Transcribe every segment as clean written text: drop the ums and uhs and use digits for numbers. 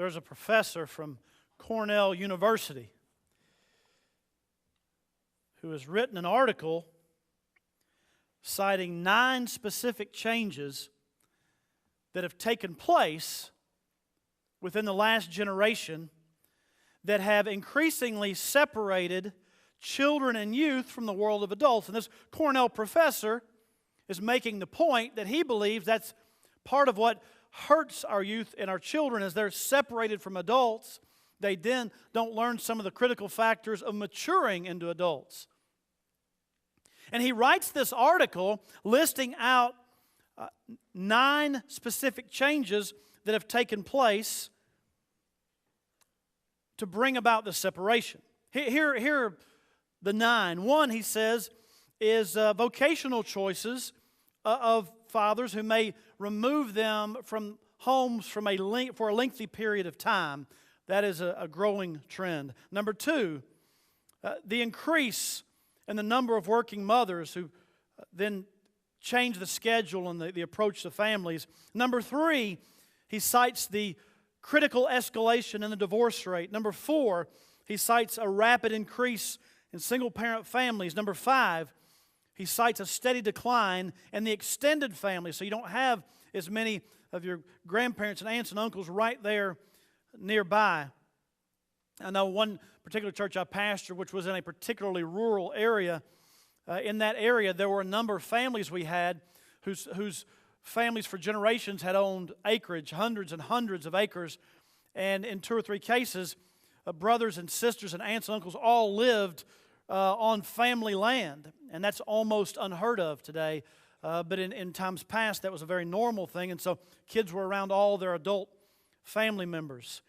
There's a professor from Cornell University who has written an article citing 9 specific changes that have taken place within the last generation that have increasingly separated children and youth from the world of adults. And this Cornell professor is making the point that he believes that's part of what hurts our youth and our children as they're separated from adults. They then don't learn some of the critical factors of maturing into adults. And he writes this article listing out 9 specific changes that have taken place to bring about the separation. Here are the 9. One, he says, is vocational choices of fathers who may remove them from homes for a lengthy period of time. That is a growing trend. Number 2, the increase in the number of working mothers who then change the schedule and the approach to families. Number 3, he cites the critical escalation in the divorce rate. Number 4, he cites a rapid increase in single-parent families. Number 5, he cites a steady decline in the extended family, so you don't have as many of your grandparents and aunts and uncles right there nearby. I know one particular church I pastored, which was in a particularly rural area. In that area, there were a number of families we had whose families for generations had owned acreage, hundreds and hundreds of acres. And in 2 or 3 cases, brothers and sisters and aunts and uncles all lived on family land. And that's almost unheard of today. But in times past, that was a very normal thing. And so kids were around all their adult family members.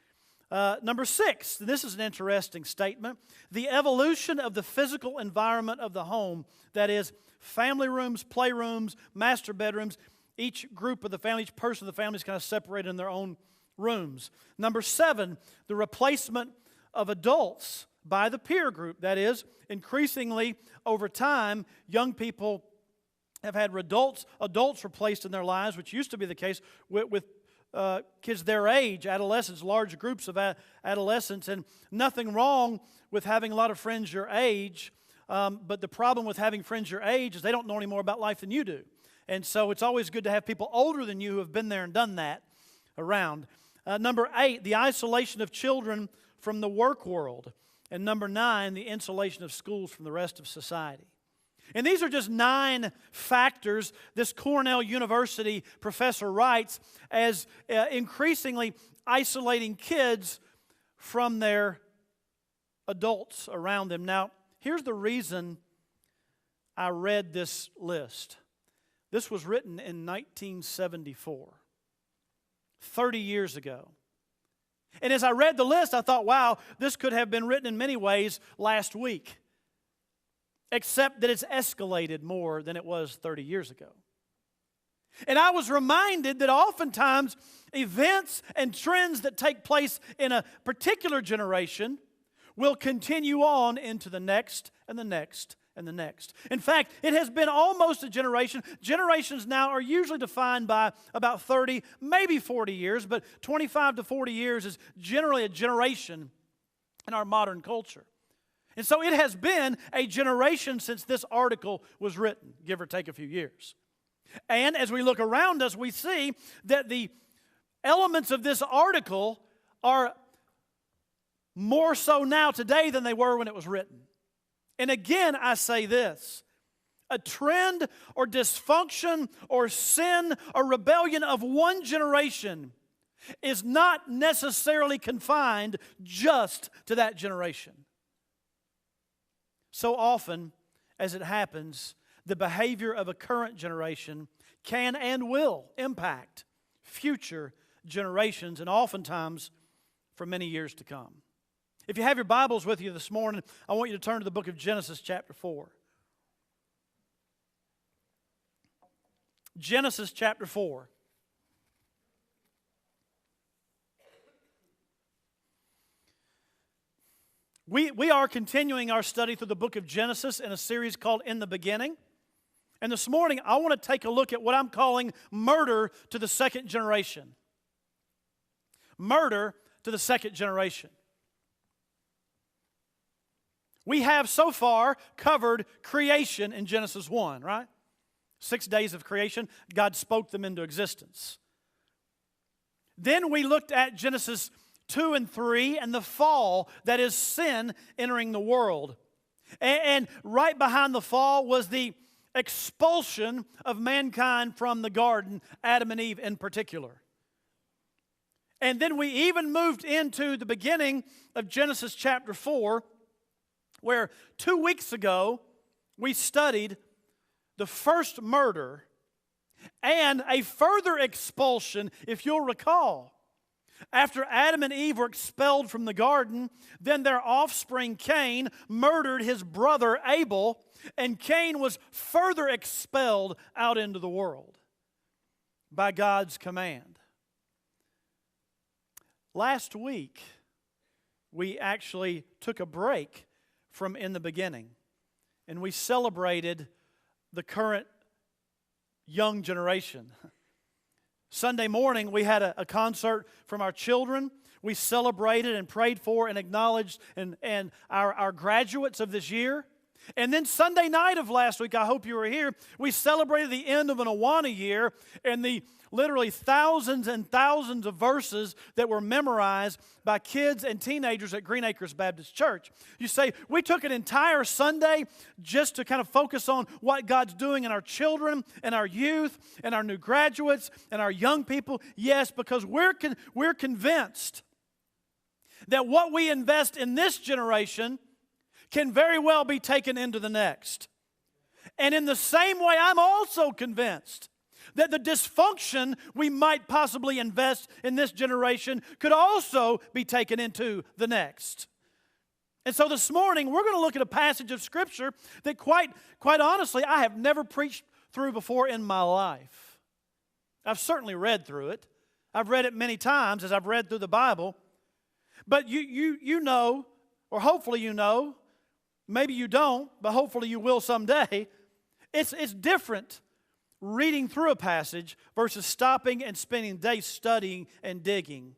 Number 6, this is an interesting statement. The evolution of the physical environment of the home, that is, family rooms, playrooms, master bedrooms, each group of the family, each person of the family is kind of separated in their own rooms. Number 7, the replacement of adults by the peer group. That is, increasingly over time, young people have had adults replaced in their lives, which used to be the case with kids their age, adolescents, large groups of adolescents, and nothing wrong with having a lot of friends your age, but the problem with having friends your age is they don't know any more about life than you do. And so it's always good to have people older than you who have been there and done that around. Number 8, the isolation of children from the work world. And number 9, the insulation of schools from the rest of society. And these are just 9 factors this Cornell University professor writes as increasingly isolating kids from their adults around them. Now, here's the reason I read this list. This was written in 1974, 30 years ago. And as I read the list, I thought, wow, this could have been written in many ways last week, except that it's escalated more than it was 30 years ago. And I was reminded that oftentimes events and trends that take place in a particular generation will continue on into the next and the next and the next. In fact, it has been almost a generation. Generations now are usually defined by about 30, maybe 40 years, but 25 to 40 years is generally a generation in our modern culture. And so it has been a generation since this article was written, give or take a few years. And as we look around us, we see that the elements of this article are more so now today than they were when it was written. And again, I say this, a trend or dysfunction or sin or rebellion of one generation is not necessarily confined just to that generation. So often, as it happens, the behavior of a current generation can and will impact future generations, and oftentimes for many years to come. If you have your Bibles with you this morning, I want you to turn to the book of Genesis chapter 4. Genesis chapter 4. We are continuing our study through the book of Genesis in a series called In the Beginning. And this morning, I want to take a look at what I'm calling murder to the second generation. Murder to the second generation. We have so far covered creation in Genesis 1, right? 6 days of creation, God spoke them into existence. Then we looked at Genesis 2 and 3 and the fall, that is sin entering the world. And right behind the fall was the expulsion of mankind from the garden, Adam and Eve in particular. And then we even moved into the beginning of Genesis chapter 4, where 2 weeks ago we studied the first murder and a further expulsion, if you'll recall. After Adam and Eve were expelled from the garden, then their offspring Cain murdered his brother Abel, and Cain was further expelled out into the world by God's command. Last week, we actually took a break from in the beginning, and we celebrated the current young generation. Sunday morning, we had a concert from our children. We celebrated and prayed for and acknowledged and our graduates of this year. And then Sunday night of last week, I hope you were here, we celebrated the end of an Awana year and the literally thousands and thousands of verses that were memorized by kids and teenagers at Green Acres Baptist Church. You say, we took an entire Sunday just to kind of focus on what God's doing in our children and our youth and our new graduates and our young people. Yes, because we're convinced that what we invest in this generation can very well be taken into the next. And in the same way, I'm also convinced that the dysfunction we might possibly invest in this generation could also be taken into the next. And so this morning, we're going to look at a passage of Scripture that quite honestly, I have never preached through before in my life. I've certainly read through it. I've read it many times as I've read through the Bible. But you know, or hopefully you know, maybe you don't, but hopefully you will someday. It's different reading through a passage versus stopping and spending days studying and digging.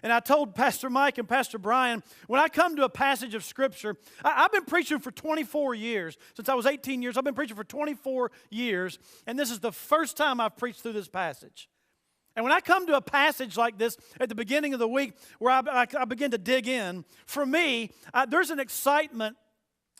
And I told Pastor Mike and Pastor Brian, when I come to a passage of Scripture, I've been preaching for 24 years. Since I was 18 years, I've been preaching for 24 years, and this is the first time I've preached through this passage. And when I come to a passage like this at the beginning of the week where I begin to dig in, for me, there's an excitement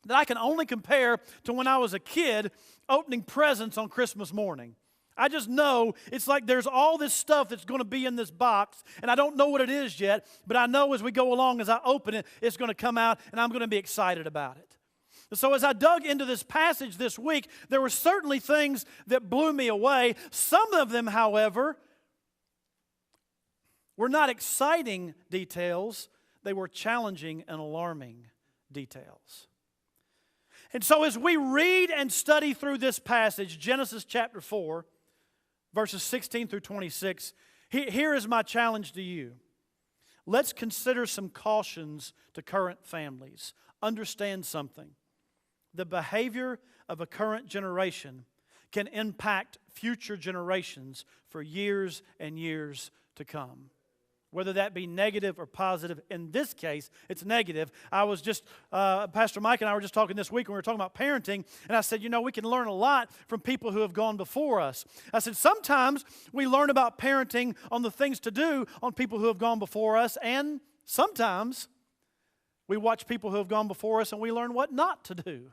that I can only compare to when I was a kid opening presents on Christmas morning. I just know it's like there's all this stuff that's going to be in this box, and I don't know what it is yet, but I know as we go along, as I open it, it's going to come out, and I'm going to be excited about it. So as I dug into this passage this week, there were certainly things that blew me away. Some of them, however, were not exciting details. They were challenging and alarming details. And so as we read and study through this passage, Genesis chapter 4, verses 16 through 26, here is my challenge to you. Let's consider some cautions to current families. Understand something. The behavior of a current generation can impact future generations for years and years to come. Whether that be negative or positive. In this case, it's negative. Pastor Mike and I were just talking this week when we were talking about parenting, and I said, we can learn a lot from people who have gone before us. I said, sometimes we learn about parenting on the things to do on people who have gone before us, and sometimes we watch people who have gone before us and we learn what not to do.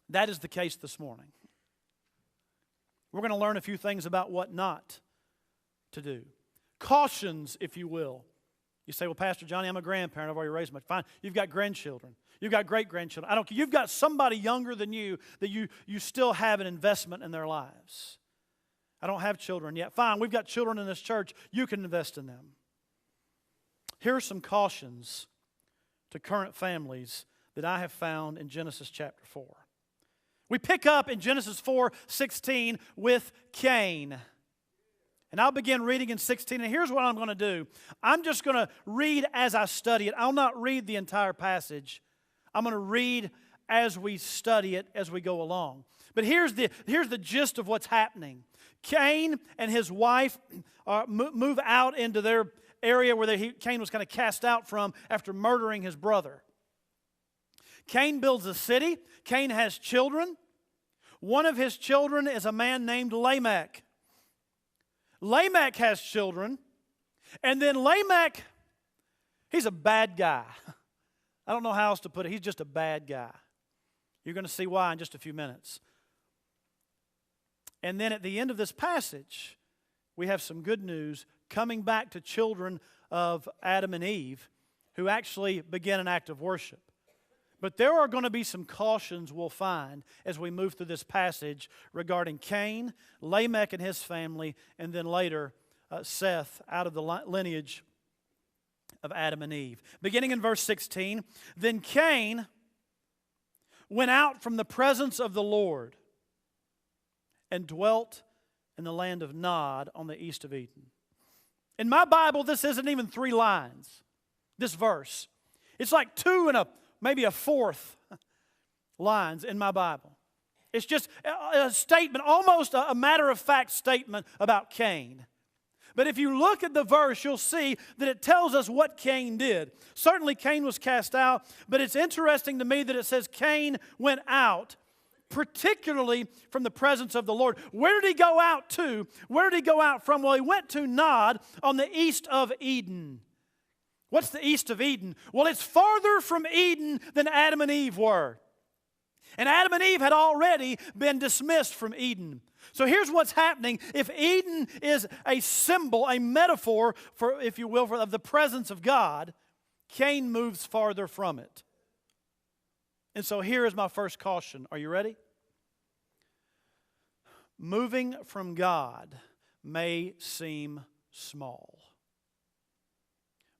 That is the case this morning. We're going to learn a few things about what not to do. Cautions, if you will. You say, well, Pastor Johnny, I'm a grandparent. I've already raised my. Fine. You've got grandchildren. You've got great-grandchildren. I don't care. You've got somebody younger than you that you still have an investment in their lives. I don't have children yet. Fine. We've got children in this church. You can invest in them. Here are some cautions to current families that I have found in Genesis chapter 4. We pick up in Genesis 4:16 with Cain. And I'll begin reading in 16, and here's what I'm going to do. I'm just going to read as I study it. I'll not read the entire passage. I'm going to read as we study it, as we go along. But here's the gist of what's happening. Cain and his wife move out into their area where Cain was kind of cast out from after murdering his brother. Cain builds a city. Cain has children. One of his children is a man named Lamech. Lamech has children. And then Lamech, he's a bad guy. I don't know how else to put it. He's just a bad guy. You're going to see why in just a few minutes. And then at the end of this passage, we have some good news coming back to children of Adam and Eve who actually begin an act of worship. But there are going to be some cautions we'll find as we move through this passage regarding Cain, Lamech and his family, and then later Seth out of the lineage of Adam and Eve. Beginning in verse 16, then Cain went out from the presence of the Lord and dwelt in the land of Nod on the east of Eden. In my Bible, this isn't even 3 lines, this verse. It's like 2 and maybe a fourth lines in my Bible. It's just a statement, almost a matter-of-fact statement about Cain. But if you look at the verse, you'll see that it tells us what Cain did. Certainly Cain was cast out, but it's interesting to me that it says Cain went out, particularly from the presence of the Lord. Where did he go out to? Where did he go out from? Well, he went to Nod on the east of Eden. What's the east of Eden? Well, it's farther from Eden than Adam and Eve were. And Adam and Eve had already been dismissed from Eden. So here's what's happening. If Eden is a symbol, a metaphor, for, if you will, of the presence of God, Cain moves farther from it. And so here is my first caution. Are you ready? Moving from God may seem small.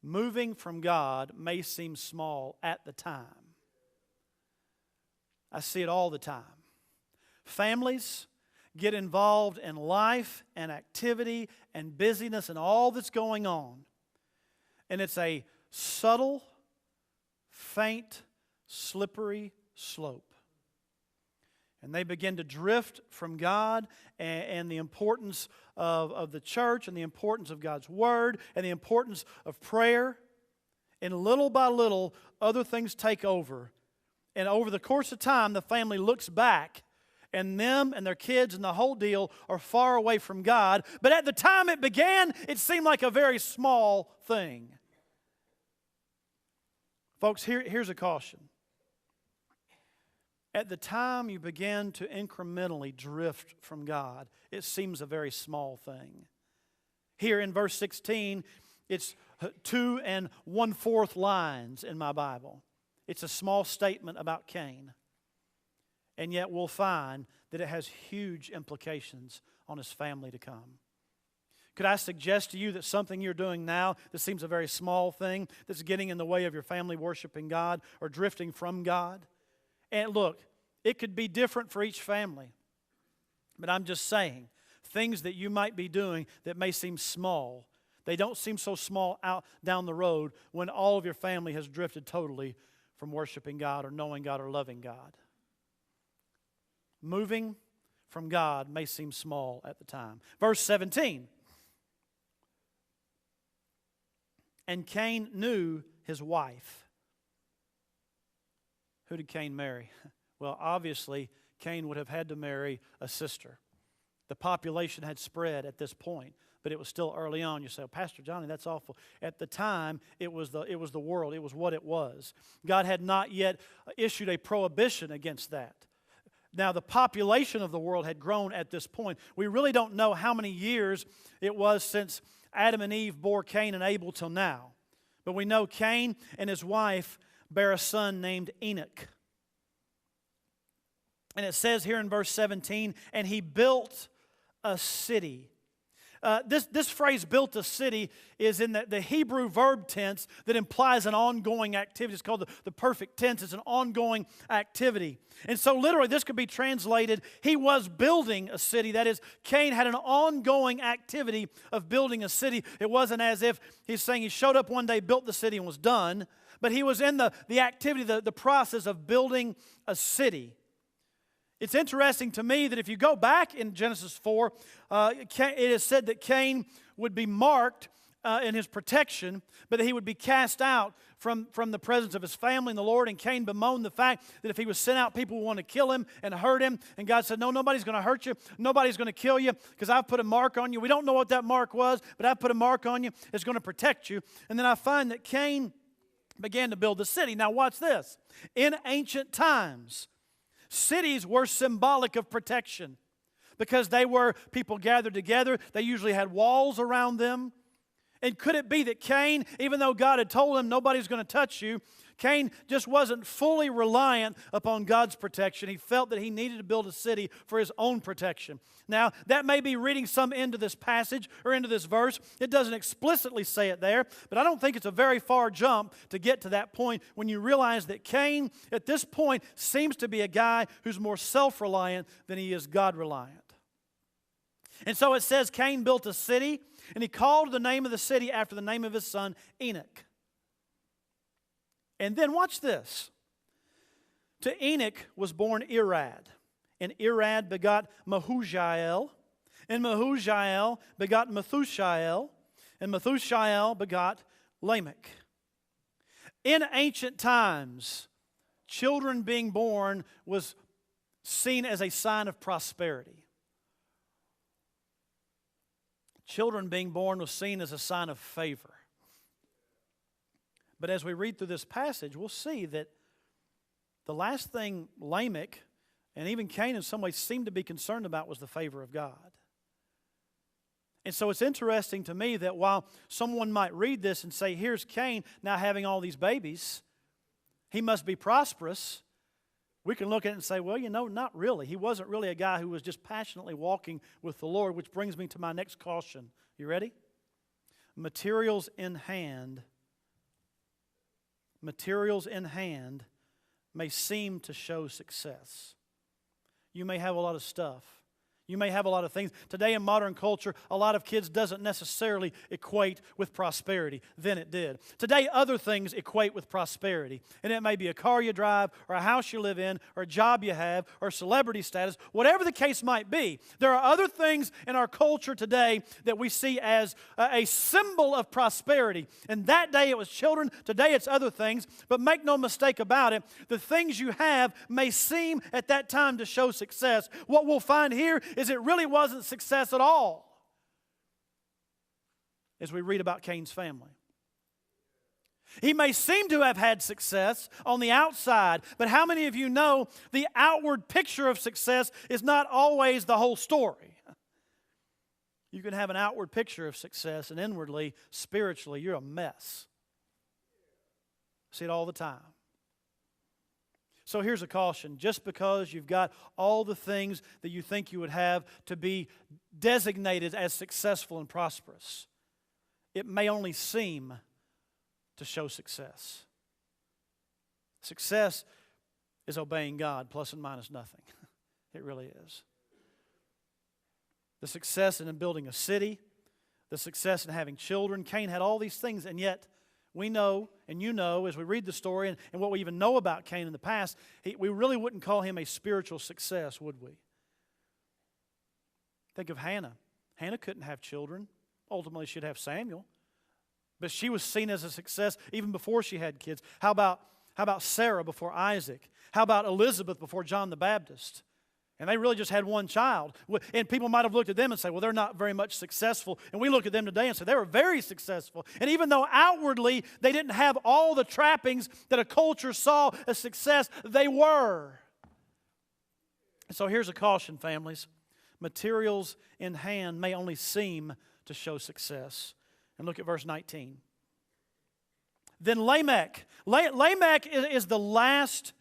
Moving from God may seem small at the time. I see it all the time. Families get involved in life and activity and busyness and all that's going on. And it's a subtle, faint, slippery slope. And they begin to drift from God and the importance of the church and the importance of God's Word and the importance of prayer. And little by little, other things take over. And over the course of time, the family looks back, and them and their kids and the whole deal are far away from God. But at the time it began, it seemed like a very small thing. Folks, here's a caution. At the time you begin to incrementally drift from God, it seems a very small thing. Here in verse 16, it's 2 1/4 lines in my Bible. It's a small statement about Cain. And yet we'll find that it has huge implications on his family to come. Could I suggest to you that something you're doing now that seems a very small thing that's getting in the way of your family worshiping God or drifting from God? And look, it could be different for each family. But I'm just saying, things that you might be doing that may seem small, they don't seem so small out down the road when all of your family has drifted totally from worshiping God or knowing God or loving God. Moving from God may seem small at the time. Verse 17. And Cain knew his wife. Who did Cain marry? Well, obviously, Cain would have had to marry a sister. The population had spread at this point, but it was still early on. You say, oh, Pastor Johnny, that's awful. At the time, it was the world. It was what it was. God had not yet issued a prohibition against that. Now, the population of the world had grown at this point. We really don't know how many years it was since Adam and Eve bore Cain and Abel till now. But we know Cain and his wife bear a son named Enoch. And it says here in verse 17, and he built a city. This phrase, built a city, is in the Hebrew verb tense that implies an ongoing activity. It's called the perfect tense. It's an ongoing activity. And so literally this could be translated, he was building a city. That is, Cain had an ongoing activity of building a city. It wasn't as if he's saying he showed up one day, built the city, and was done. But he was in the activity, the process of building a city. It's interesting to me that if you go back in Genesis 4, it is said that Cain would be marked in his protection, but that he would be cast out from the presence of his family and the Lord. And Cain bemoaned the fact that if he was sent out, people would want to kill him and hurt him. And God said, no, nobody's going to hurt you. Nobody's going to kill you because I've put a mark on you. We don't know what that mark was, but I've put a mark on you. It's going to protect you. And then I find that Cain began to build a city. Now watch this. In ancient times, cities were symbolic of protection because they were people gathered together. They usually had walls around them. And could it be that Cain, even though God had told him nobody's going to touch you, Cain just wasn't fully reliant upon God's protection. He felt that he needed to build a city for his own protection. Now, that may be reading some into this passage or into this verse. It doesn't explicitly say it there, but I don't think it's a very far jump to get to that point when you realize that Cain, at this point, seems to be a guy who's more self-reliant than he is God-reliant. And so it says Cain built a city, and he called the name of the city after the name of his son, Enoch. And then watch this. To Enoch was born Irad, and Irad begot Mehujael, and Mehujael begot Methushael, and Methushael begot Lamech. In ancient times, children being born was seen as a sign of prosperity. Children being born was seen as a sign of favor. But as we read through this passage, we'll see that the last thing Lamech and even Cain in some ways seemed to be concerned about was the favor of God. And so it's interesting to me that while someone might read this and say, here's Cain now having all these babies, he must be prosperous. We can look at it and say, well, not really. He wasn't really a guy who was just passionately walking with the Lord, which brings me to my next caution. You ready? Materials in hand may seem to show success. You may have a lot of stuff. You may have a lot of things. Today in modern culture, a lot of kids doesn't necessarily equate with prosperity. Then it did. Today, other things equate with prosperity. And it may be a car you drive, or a house you live in, or a job you have, or celebrity status, whatever the case might be. There are other things in our culture today that we see as a symbol of prosperity. And that day it was children. Today it's other things. But make no mistake about it, the things you have may seem at that time to show success. What we'll find here is it really wasn't success at all as we read about Cain's family. He may seem to have had success on the outside, but how many of you know the outward picture of success is not always the whole story? You can have an outward picture of success, and inwardly, spiritually, you're a mess. See it all the time. So here's a caution. Just because you've got all the things that you think you would have to be designated as successful and prosperous, it may only seem to show success. Success is obeying God, plus and minus nothing. It really is. The success in building a city, the success in having children. Cain had all these things, and yet we know, and you know, as we read the story and what we even know about Cain in the past, we really wouldn't call him a spiritual success, would we? Think of Hannah. Hannah couldn't have children. Ultimately, she'd have Samuel. But she was seen as a success even before she had kids. How about Sarah before Isaac? How about Elizabeth before John the Baptist? And they really just had one child. And people might have looked at them and say, well, they're not very much successful. And we look at them today and say, they were very successful. And even though outwardly they didn't have all the trappings that a culture saw as success, they were. And so here's a caution, families. Materials in hand may only seem to show success. And look at verse 19. Then Lamech. Lamech is the last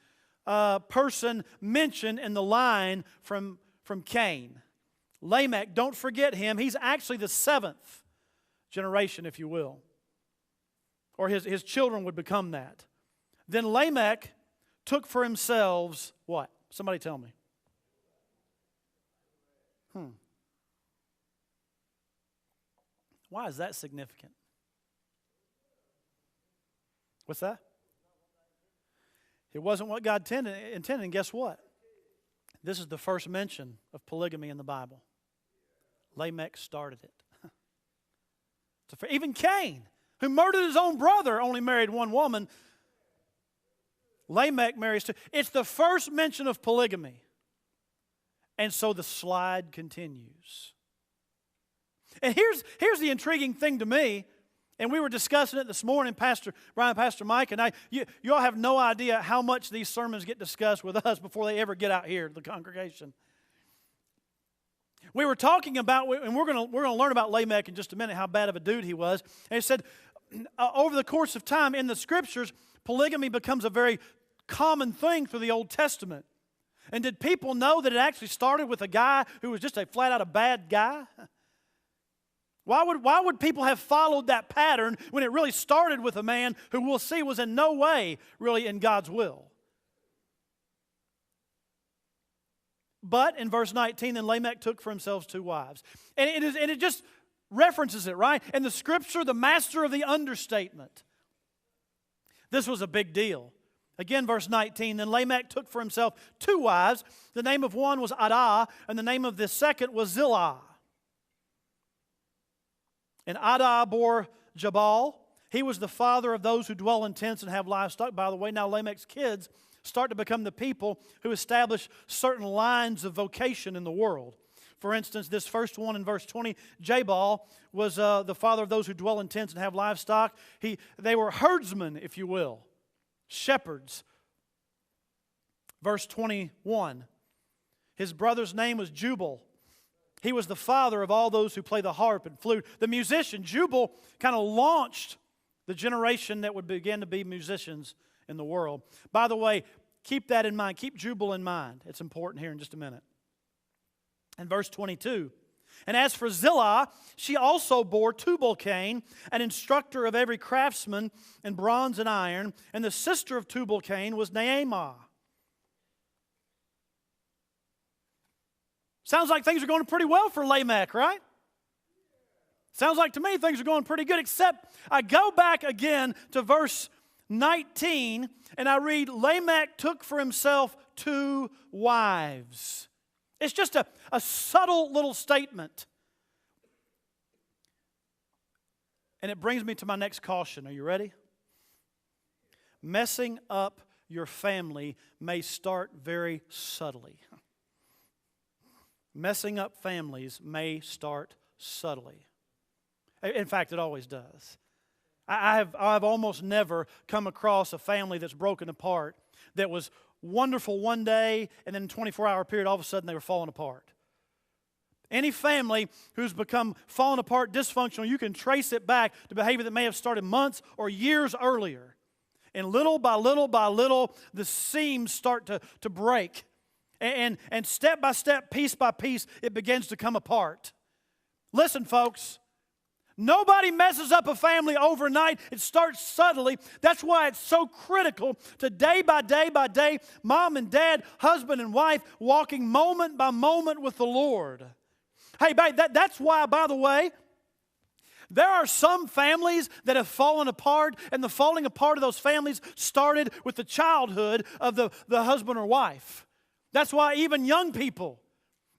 person mentioned in the line from Cain. Lamech, don't forget him. He's actually the seventh generation, if you will. Or his children would become that. Then Lamech took for himself what? Somebody tell me. Why is that significant? What's that? It wasn't what God intended, and guess what? This is the first mention of polygamy in the Bible. Lamech started it. Even Cain, who murdered his own brother, only married one woman. Lamech marries two. It's the first mention of polygamy. And so the slide continues. And here's the intriguing thing to me, and we were discussing it this morning, Pastor Brian, Pastor Mike, and I. You all have no idea how much these sermons get discussed with us before they ever get out here to the congregation. We were talking about, and we're going to learn about Lamech in just a minute, how bad of a dude he was. And he said, over the course of time in the Scriptures, polygamy becomes a very common thing through the Old Testament. And did people know that it actually started with a guy who was just a flat-out a bad guy? Why would people have followed that pattern when it really started with a man who we'll see was in no way really in God's will? But in verse 19, then Lamech took for himself two wives. And it just references it, right? And the Scripture, the master of the understatement. This was a big deal. Again, verse 19, then Lamech took for himself two wives. The name of one was Adah, and the name of the second was Zillah. And Adah bore Jabal. He was the father of those who dwell in tents and have livestock. By the way, now Lamech's kids start to become the people who establish certain lines of vocation in the world. For instance, this first one in verse 20, Jabal was the father of those who dwell in tents and have livestock. They were herdsmen, if you will, shepherds. Verse 21, his brother's name was Jubal. He was the father of all those who play the harp and flute. The musician, Jubal, kind of launched the generation that would begin to be musicians in the world. By the way, keep that in mind. Keep Jubal in mind. It's important here in just a minute. And verse 22, and as for Zillah, she also bore Tubal-Cain, an instructor of every craftsman in bronze and iron, and the sister of Tubal-Cain was Naamah. Sounds like things are going pretty well for Lamech, right? Sounds like to me things are going pretty good, except I go back again to verse 19, and I read, Lamech took for himself two wives. It's just a subtle little statement. And it brings me to my next caution. Are you ready? Messing up your family may start very subtly. Messing up families may start subtly. In fact, it always does. I've almost never come across a family that's broken apart that was wonderful one day, and then in a 24-hour period, all of a sudden they were falling apart. Any family who's become fallen apart, dysfunctional, you can trace it back to behavior that may have started months or years earlier. And little by little by little, the seams start to break. And step by step, piece by piece, it begins to come apart. Listen, folks. Nobody messes up a family overnight. It starts subtly. That's why it's so critical to day by day, mom and dad, husband and wife, walking moment by moment with the Lord. Hey, babe, that's why, by the way, there are some families that have fallen apart, and the falling apart of those families started with the childhood of the husband or wife. That's why even young people,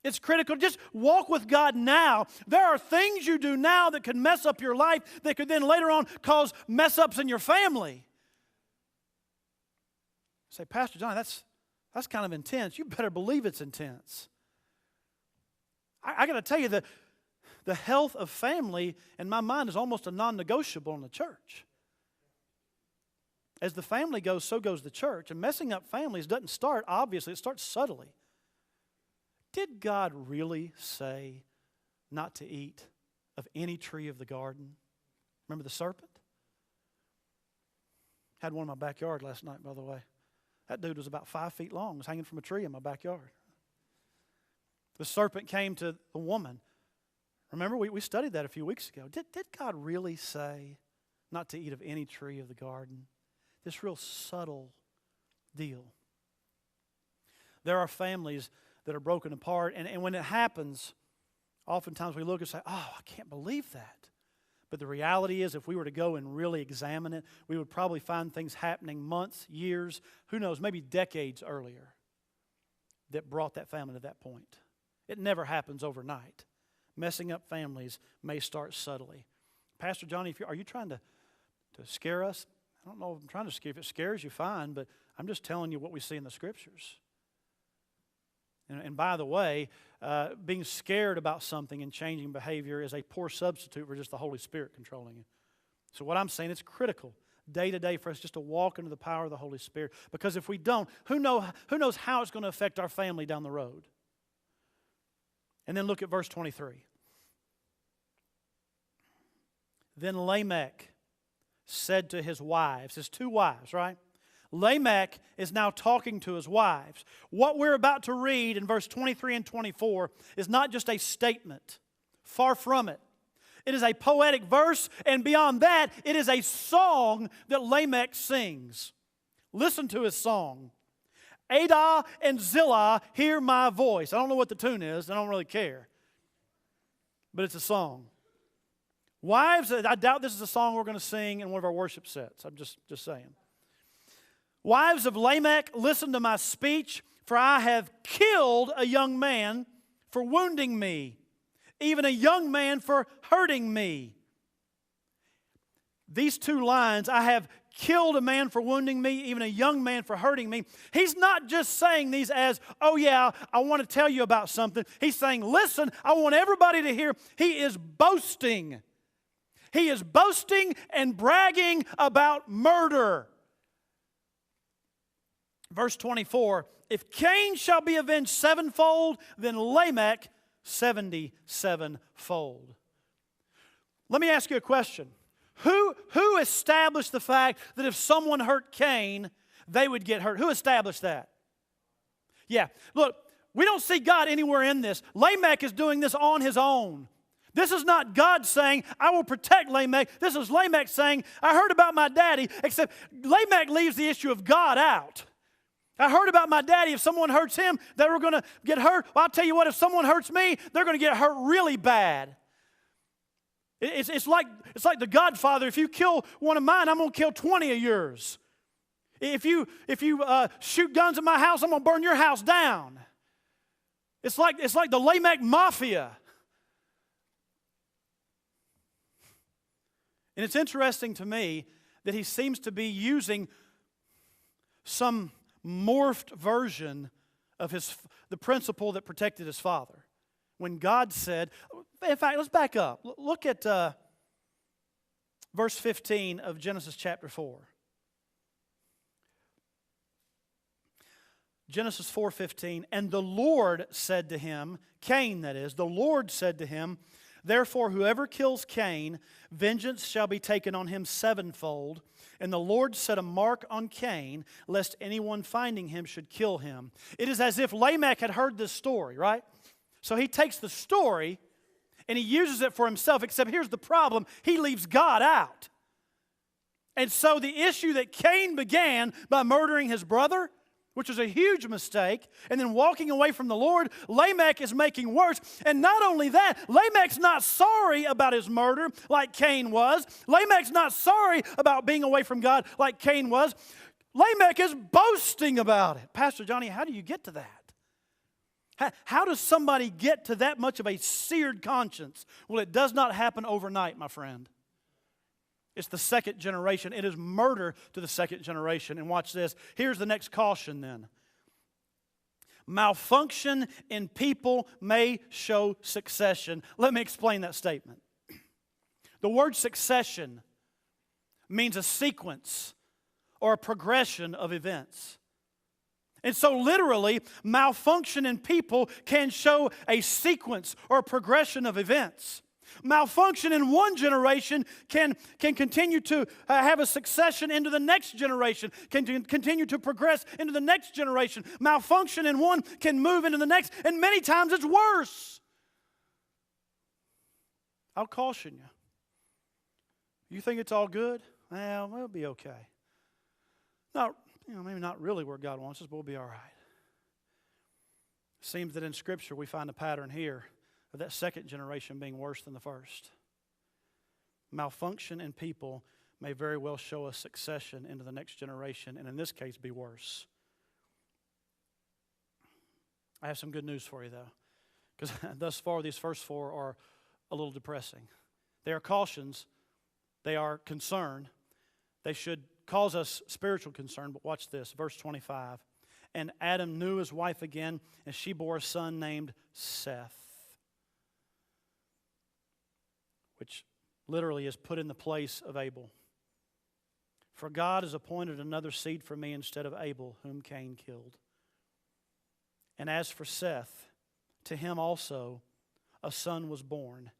it's critical. Just walk with God now. There are things you do now that can mess up your life that could then later on cause mess-ups in your family. You say, Pastor John, that's kind of intense. You better believe it's intense. I got to tell you that the health of family, in my mind, is almost a non-negotiable in the church. As the family goes, so goes the church. And messing up families doesn't start, obviously, it starts subtly. Did God really say not to eat of any tree of the garden? Remember the serpent? Had one in my backyard last night, by the way. That dude was about 5 feet long. Was hanging from a tree in my backyard. The serpent came to the woman. Remember, we studied that a few weeks ago. Did God really say not to eat of any tree of the garden? This real subtle deal. There are families that are broken apart, and when it happens, oftentimes we look and say, oh, I can't believe that. But the reality is, if we were to go and really examine it, we would probably find things happening months, years, who knows, maybe decades earlier. that brought that family to that point. It never happens overnight. Messing up families may start subtly. Pastor Johnny, are you trying to scare us? I don't know if I'm trying to scare. If it scares you, fine, but I'm just telling you what we see in the Scriptures. And by the way, being scared about something and changing behavior is a poor substitute for just the Holy Spirit controlling you. So what I'm saying, it's critical day to day for us just to walk into the power of the Holy Spirit. Because if we don't, who knows how it's going to affect our family down the road? And then look at verse 23. Then Lamech said to his wives, his two wives, right? Lamech is now talking to his wives. What we're about to read in verse 23 and 24 is not just a statement. Far from it. It is a poetic verse, and beyond that, it is a song that Lamech sings. Listen to his song. Adah and Zillah, hear my voice. I don't know what the tune is. I don't really care. But it's a song. Wives, I doubt this is a song we're going to sing in one of our worship sets. I'm just saying. Wives of Lamech, listen to my speech, for I have killed a young man for wounding me, even a young man for hurting me. These two lines, I have killed a man for wounding me, even a young man for hurting me. He's not just saying these as, oh yeah, I want to tell you about something. He's saying, listen, I want everybody to hear. He is boasting. He is boasting and bragging about murder. Verse 24, if Cain shall be avenged sevenfold, then Lamech 77-fold. Let me ask you a question. Who established the fact that if someone hurt Cain, they would get hurt? Who established that? Yeah, look, we don't see God anywhere in this. Lamech is doing this on his own. This is not God saying, I will protect Lamech. This is Lamech saying, I heard about my daddy, except Lamech leaves the issue of God out. I heard about my daddy. If someone hurts him, they were going to get hurt. Well, I'll tell you what, if someone hurts me, they're going to get hurt really bad. It's like the Godfather. If you kill one of mine, I'm going to kill 20 of yours. If you shoot guns at my house, I'm going to burn your house down. It's like the Lamech Mafia. And it's interesting to me that he seems to be using some morphed version of the principle that protected his father. When God said, in fact, let's back up. Look at verse 15 of Genesis chapter 4. Genesis 4:15, and the Lord said to him, Cain that is, the Lord said to him, therefore whoever kills Cain, vengeance shall be taken on him sevenfold. And the Lord set a mark on Cain, lest anyone finding him should kill him. It is as if Lamech had heard this story, right? So he takes the story and he uses it for himself, except here's the problem. He leaves God out. And so the issue that Cain began by murdering his brother, which was a huge mistake, and then walking away from the Lord, Lamech is making worse. And not only that, Lamech's not sorry about his murder like Cain was. Lamech's not sorry about being away from God like Cain was. Lamech is boasting about it. Pastor Johnny, how do you get to that? How does somebody get to that much of a seared conscience? Well, it does not happen overnight, my friend. It's the second generation. It is murder to the second generation. And watch this. Here's the next caution then. Malfunction in people may show succession. Let me explain that statement. The word succession means a sequence or a progression of events. And so literally, malfunction in people can show a sequence or a progression of events. Malfunction in one generation can continue to have a succession into the next generation, can continue to progress into the next generation. Malfunction in one can move into the next, and many times it's worse. I'll caution you. You think it's all good? Well, we'll be okay. Maybe not really where God wants us, but we'll be all right. It seems that in Scripture we find a pattern here of that second generation being worse than the first. Malfunction in people may very well show a succession into the next generation, and in this case be worse. I have some good news for you, though, because thus far these first four are a little depressing. They are cautions. They are concern. They should cause us spiritual concern, but watch this, verse 25. And Adam knew his wife again, and she bore a son named Seth, which literally is put in the place of Abel. For God has appointed another seed for me instead of Abel, whom Cain killed. And as for Seth, to him also a son was born,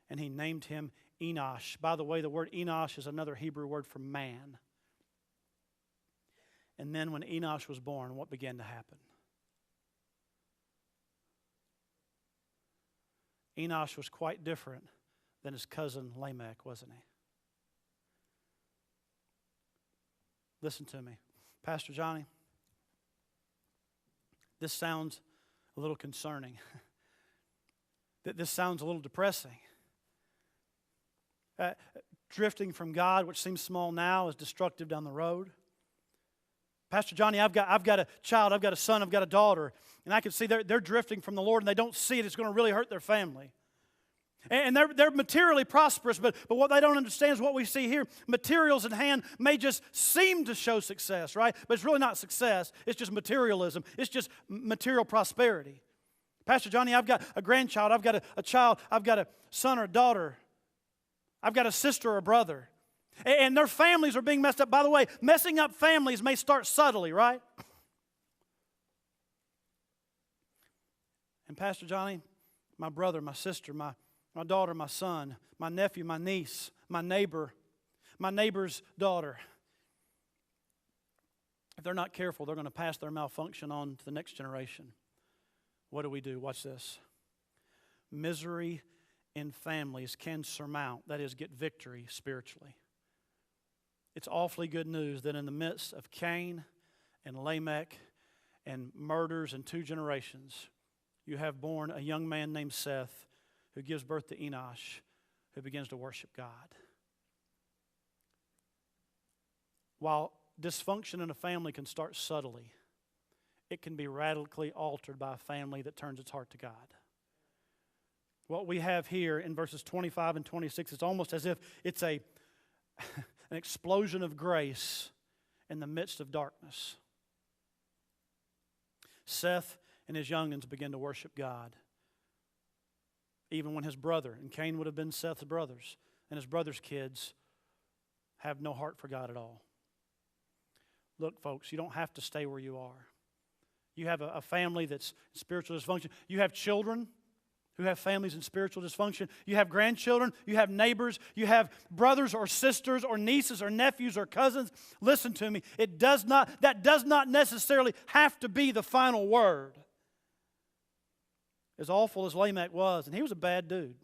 and he named him Enosh. By the way, the word Enosh is another Hebrew word for man. And then when Enosh was born, what began to happen? Enosh was quite different than his cousin Lamech, wasn't he? Listen to me. Pastor Johnny, this sounds a little concerning. This sounds a little depressing. Drifting from God, which seems small now, is destructive down the road. Pastor Johnny, I've got a child, I've got a son, I've got a daughter, and I can see they're drifting from the Lord and they don't see it. It's going to really hurt their family. And they're materially prosperous, but what they don't understand is what we see here. Materials in hand may just seem to show success, right? But it's really not success. It's just materialism. It's just material prosperity. Pastor Johnny, I've got a grandchild, I've got a child, I've got a son or a daughter, I've got a sister or a brother. And their families are being messed up. By the way, messing up families may start subtly, right? And Pastor Johnny, my brother, my sister, my daughter, my son, my nephew, my niece, my neighbor, my neighbor's daughter, if they're not careful, they're going to pass their malfunction on to the next generation. What do? Watch this. Misery in families can surmount, that is, get victory spiritually. It's awfully good news that in the midst of Cain and Lamech and murders in 2 generations, you have born a young man named Seth who gives birth to Enosh, who begins to worship God. While dysfunction in a family can start subtly, it can be radically altered by a family that turns its heart to God. What we have here in verses 25 and 26, it's almost as if it's an explosion of grace in the midst of darkness. Seth and his young'uns begin to worship God. Even when his brother, and Cain would have been Seth's brothers, and his brother's kids have no heart for God at all. Look, folks, you don't have to stay where you are. You have a family that's in spiritual dysfunction. You have children who have families in spiritual dysfunction. You have grandchildren. You have neighbors. You have brothers or sisters or nieces or nephews or cousins. Listen to me. That does not necessarily have to be the final word. As awful as Lamech was, and he was a bad dude.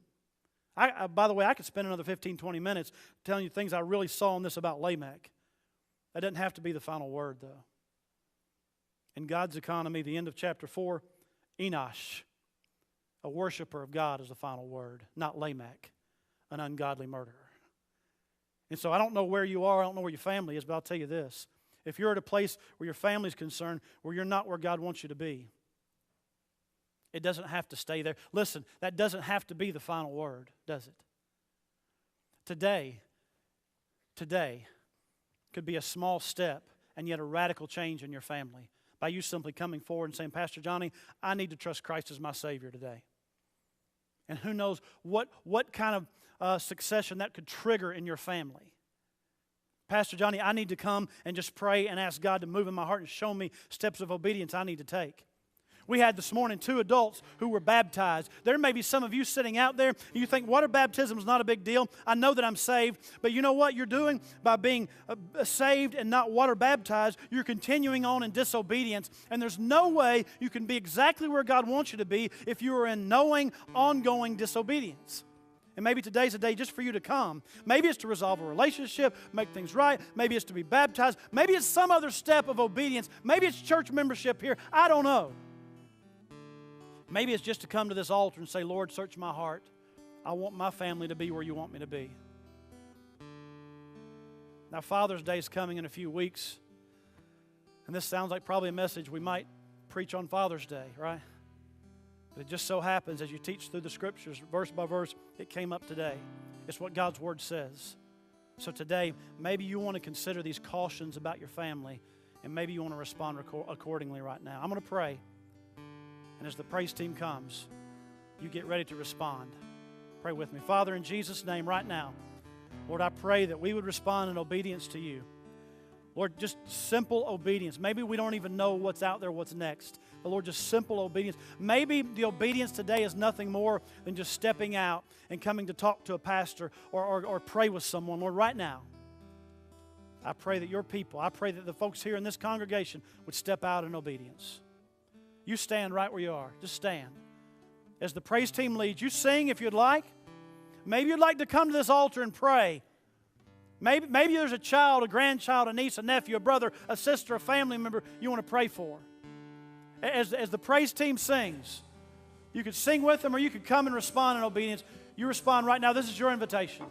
By the way, I could spend another 15, 20 minutes telling you things I really saw in this about Lamech. That doesn't have to be the final word, though. In God's economy, the end of chapter 4, Enosh, a worshiper of God, is the final word, not Lamech, an ungodly murderer. And so I don't know where you are, I don't know where your family is, but I'll tell you this. If you're at a place where your family's concerned, where you're not where God wants you to be, it doesn't have to stay there. Listen, that doesn't have to be the final word, does it? Today could be a small step and yet a radical change in your family by you simply coming forward and saying, Pastor Johnny, I need to trust Christ as my Savior today. And who knows what kind of succession that could trigger in your family. Pastor Johnny, I need to come and just pray and ask God to move in my heart and show me steps of obedience I need to take. We had this morning 2 adults who were baptized. There may be some of you sitting out there, you think water baptism is not a big deal. I know that I'm saved, but you know what you're doing? By being saved and not water baptized, you're continuing on in disobedience, and there's no way you can be exactly where God wants you to be if you are in knowing, ongoing disobedience. And maybe today's a day just for you to come. Maybe it's to resolve a relationship, make things right. Maybe it's to be baptized. Maybe it's some other step of obedience. Maybe it's church membership here. I don't know. Maybe it's just to come to this altar and say, Lord, search my heart. I want my family to be where you want me to be. Now, Father's Day is coming in a few weeks. And this sounds like probably a message we might preach on Father's Day, right? But it just so happens as you teach through the Scriptures, verse by verse, it came up today. It's what God's Word says. So today, maybe you want to consider these cautions about your family, and maybe you want to respond accordingly right now. I'm going to pray. And as the praise team comes, you get ready to respond. Pray with me. Father, in Jesus' name right now, Lord, I pray that we would respond in obedience to you. Lord, just simple obedience. Maybe we don't even know what's out there, what's next. But Lord, just simple obedience. Maybe the obedience today is nothing more than just stepping out and coming to talk to a pastor or pray with someone. Lord, right now, I pray that your people, I pray that the folks here in this congregation would step out in obedience. You stand right where you are. Just stand. As the praise team leads, you sing if you'd like. Maybe you'd like to come to this altar and pray. Maybe there's a child, a grandchild, a niece, a nephew, a brother, a sister, a family member you want to pray for. As the praise team sings, you could sing with them or you could come and respond in obedience. You respond right now. This is your invitation.